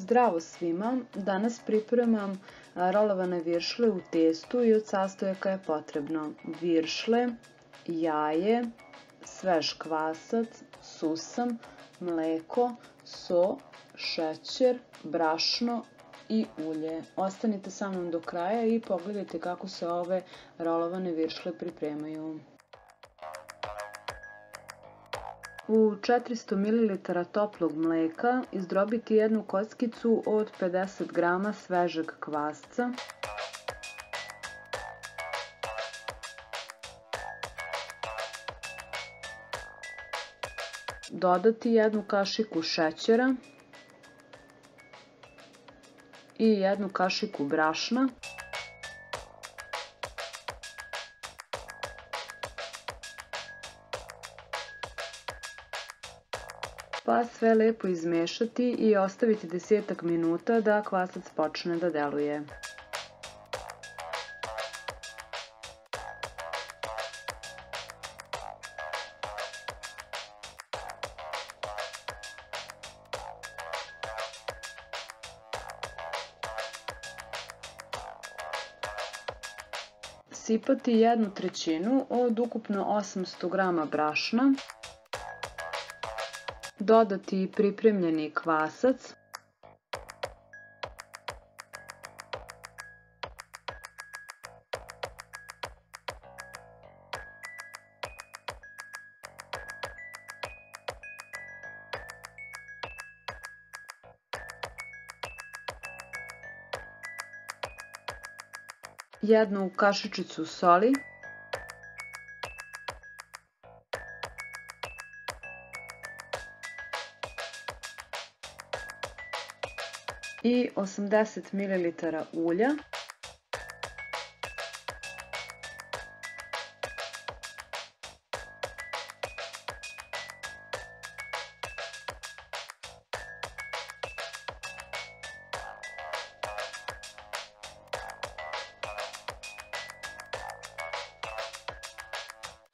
Zdravo svima! Danas pripremam rolovane viršle u testu i od sastojaka je potrebno viršle, jaje, svež kvasac, susam, mleko, so, šećer, brašno i ulje. Ostanite sa mnom do kraja i pogledajte kako se ove rolovane viršle pripremaju. U 400 ml toplog mleka izdrobiti jednu kockicu od 50 g svežeg kvasca, dodati jednu kašiku šećera i jednu kašiku brašna, pa sve lepo izmešati i ostaviti 10 minuta da kvasac počne da deluje. Sipati 1/3 od ukupno 800 g brašna, dodati pripremljeni kvasac, jednu kašičicu soli, i 80 ml ulja,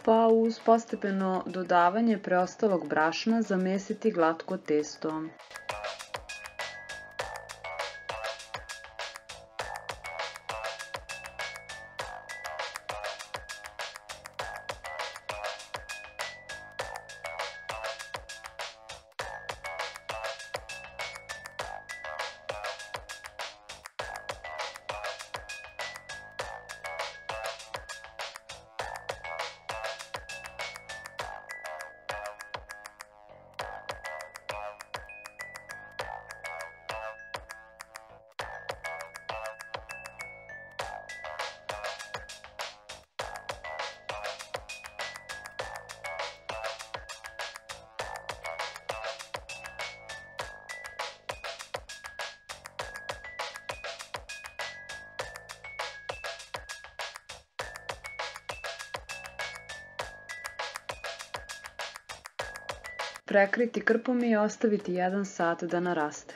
pa uz postepeno dodavanje preostalog brašna zamesiti glatko testo. Prekriti krpom i ostaviti 1 sat da naraste.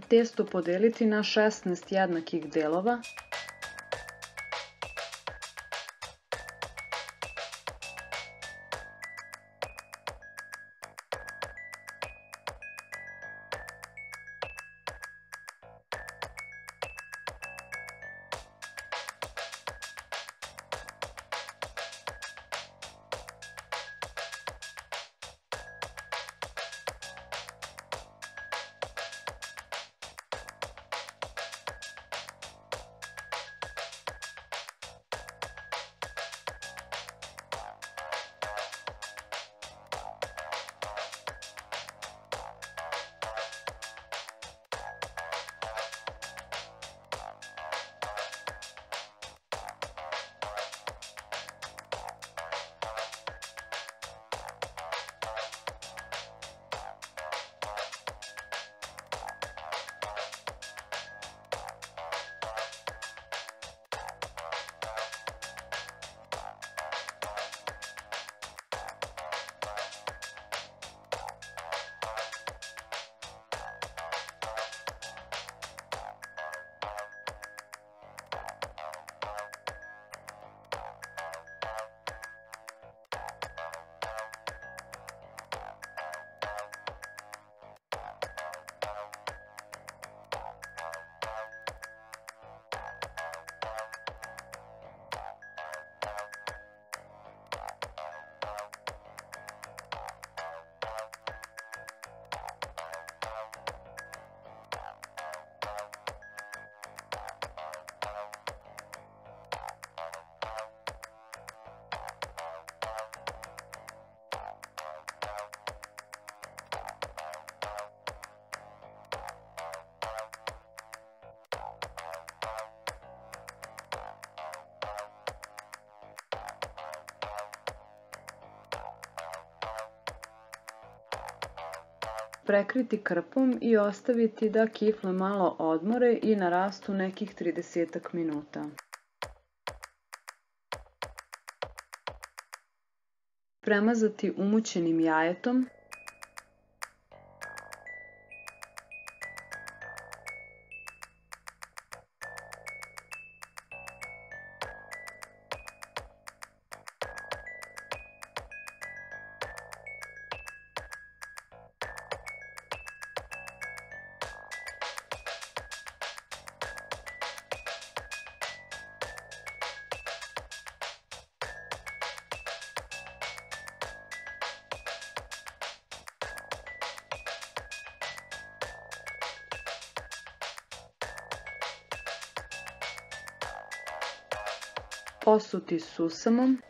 Testo podeliti na 16 jednakih delova. Prekriti krpom i ostaviti da kifle malo odmore i narastu nekih 30 minuta. Premazati umućenim jajetom. Posuti susamom.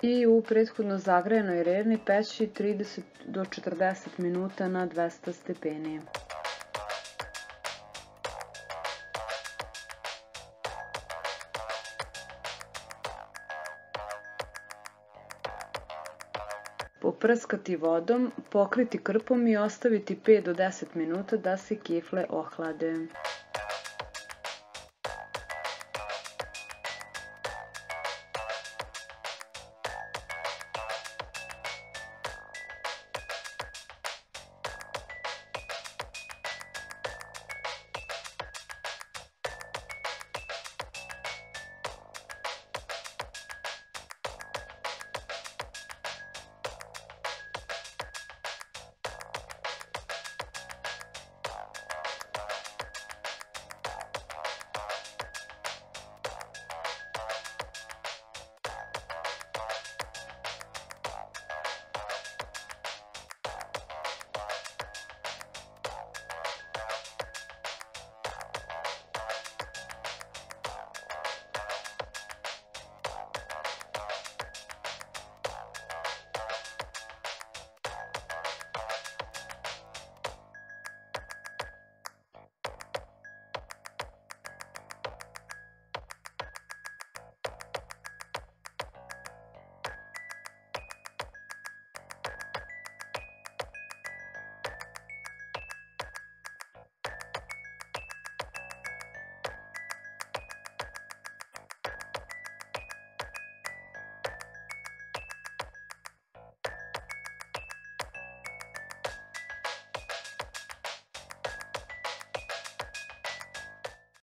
I u prethodno zagrejanoj rerni peći 30 do 40 minuta na 200 stepeni. Poprskati vodom, pokriti krpom i ostaviti 5 do 10 minuta da se kifle ohlade.